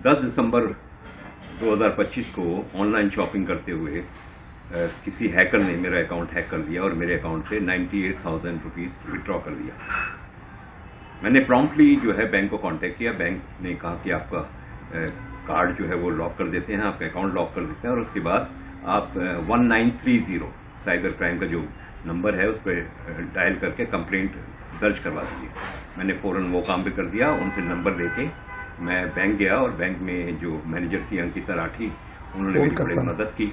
10 दिसंबर 2025 को online shopping करते हुए किसी हैकर ने मेरा अकाउंट हैक कर दिया और मेरे अकाउंट से 98,000 रुपीज़ विड्रॉ कर दिया। मैंने प्रॉम्प्टली जो है बैंक को कांटेक्ट किया। बैंक ने कहा कि आपका कार्ड जो है वो लॉक कर देते हैं, आपका अकाउंट लॉक कर देते हैं और उसके बाद आप 1930 साइबर क्राइम का जो नंबर है उस पर डायल करके कंप्लेंट दर्ज करवा दीजिए। मैंने फ़ौरन वो काम भी कर दिया। उनसे नंबर लेके मैं बैंक गया और बैंक में जो मैनेजर थी अंकिता राठी, उन्होंने मेरी बड़ी मदद की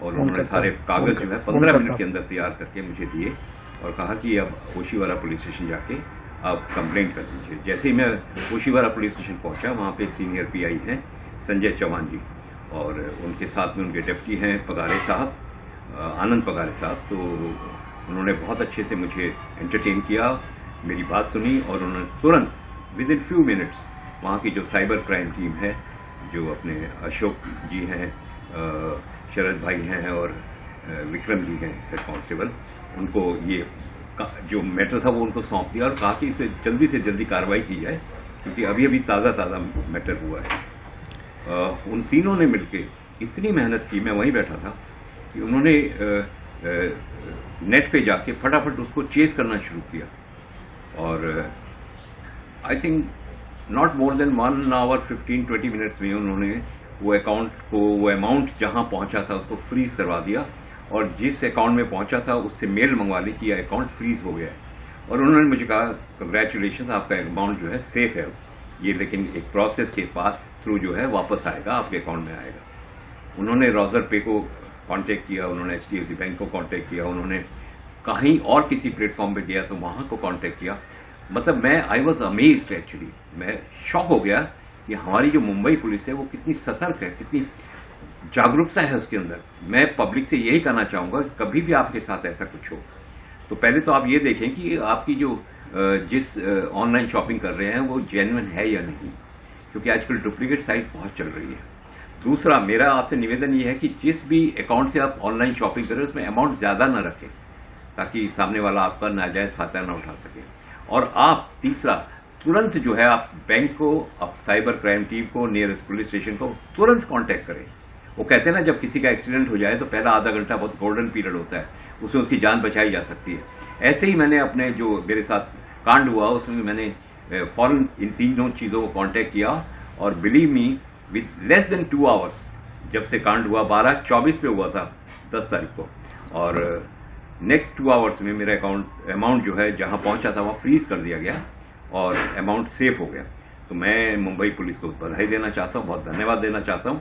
और उन्होंने सारे कागज़ जो है 15 मिनट के अंदर तैयार करके मुझे दिए और कहा कि अब ओशीवारा पुलिस स्टेशन जाके आप कंप्लेंट कर दीजिए। जैसे ही मैं ओशीवारा पुलिस स्टेशन पहुंचा, वहाँ पे सीनियर पीआई हैं संजय चौहान जी और उनके साथ में उनके डिप्टी हैं पगारे साहब, आनंद पगारे साहब। तो उन्होंने बहुत अच्छे से मुझे एंटरटेन किया, मेरी बात सुनी और उन्होंने तुरंत विद इन फ्यू मिनट्स वहाँ की जो साइबर क्राइम टीम है, जो अपने अशोक जी हैं, शरद भाई हैं और विक्रम जी हैं हेड कांस्टेबल, उनको ये जो मैटर था वो उनको सौंप दिया और कहा कि इसे जल्दी से जल्दी कार्रवाई की जाए क्योंकि अभी अभी ताज़ा मैटर हुआ है। उन तीनों ने मिलके इतनी मेहनत की, मैं वहीं बैठा था, कि उन्होंने नेट पे जाके फटाफट उसको चेस करना शुरू किया और I think not more than 1 hour 15-20 minutes में उन्होंने वो अकाउंट को, वो अमाउंट जहां पहुंचा था उसको फ्रीज करवा दिया और जिस अकाउंट में पहुंचा था उससे मेल मंगवा ली कि यह अकाउंट फ्रीज हो गया है। और उन्होंने मुझे कहा कंग्रेचुलेशन, आपका अमाउंट जो है सेफ है ये, लेकिन एक प्रोसेस के पास थ्रू जो है वापस आएगा, आपके अकाउंट में आएगा। उन्होंने रॉजर पे को कांटेक्ट किया, उन्होंने HDFC बैंक को कांटेक्ट किया, उन्होंने कहीं और किसी प्लेटफॉर्म पे गया तो वहां को कांटेक्ट किया। मतलब मैं आई वॉज अमेज्ड एक्चुअली, मैं शॉक हो गया कि हमारी जो मुंबई पुलिस है वो कितनी सतर्क है, कितनी जागरूकता है उसके अंदर। मैं पब्लिक से यही कहना चाहूँगा कि कभी भी आपके साथ ऐसा कुछ हो तो पहले तो आप ये देखें कि आपकी जो जिस ऑनलाइन शॉपिंग कर रहे हैं वो जेन्युइन है या नहीं, क्योंकि आजकल डुप्लीकेट साइट्स बहुत चल रही है। दूसरा, मेरा आपसे निवेदन ये है कि जिस भी अकाउंट से आप ऑनलाइन शॉपिंग करें उसमें अमाउंट ज़्यादा ना रखें ताकि सामने वाला आपका नाजायज़ फायदा ना उठा सके। और आप तीसरा, तुरंत जो है आप बैंक को, आप साइबर क्राइम टीम को, नियरेस्ट पुलिस स्टेशन को तुरंत कांटेक्ट करें। वो कहते हैं ना, जब किसी का एक्सीडेंट हो जाए तो पहला आधा घंटा बहुत गोल्डन पीरियड होता है, उसमें उसकी जान बचाई जा सकती है। ऐसे ही मैंने अपने जो मेरे साथ कांड हुआ उसमें मैंने फौरन इन तीनों चीज़ों को कांटेक्ट किया और believe me with less than 2 hours, जब से कांड हुआ 12/24 पे हुआ था 10 तारीख को, और नेक्स्ट 2 आवर्स में मेरा अमाउंट जो है जहां पहुंचा था वहां फ्रीज कर दिया गया और अमाउंट सेफ हो गया। तो मैं मुंबई पुलिस को बधाई देना चाहता हूं, बहुत धन्यवाद देना चाहता हूं।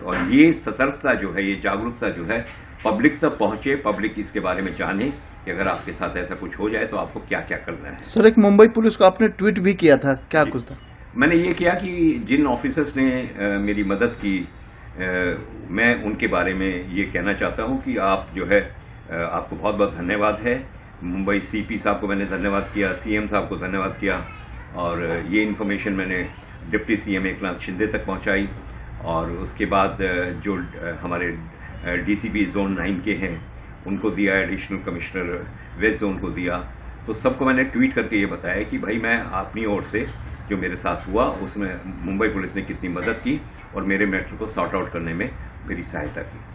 और ये सतर्कता जो है, ये जागरूकता जो है पब्लिक तक पहुंचे, पब्लिक इसके बारे में जाने कि अगर आपके साथ ऐसा कुछ हो जाए तो आपको क्या क्या करना है। सर, एक मुंबई पुलिस को आपने ट्वीट भी किया था, क्या कुछ था? मैंने ये किया कि जिन ऑफिसर्स ने मेरी मदद की, मैं उनके बारे में ये कहना चाहता हूँ कि आप जो है, आपको बहुत बहुत धन्यवाद है। मुंबई CP साहब को मैंने धन्यवाद किया, CM साहब को धन्यवाद किया और ये इन्फॉर्मेशन मैंने डिप्टी CM एकनाथ शिंदे तक पहुंचाई और उसके बाद जो हमारे DCP जोन 9 के हैं उनको दिया, एडिशनल कमिश्नर वेस्ट जोन को दिया। तो सबको मैंने ट्वीट करके ये बताया कि भाई मैं अपनी ओर से जो मेरे साथ हुआ उसमें मुंबई पुलिस ने कितनी मदद की और मेरे मैटर को सॉर्ट आउट करने में मेरी सहायता की।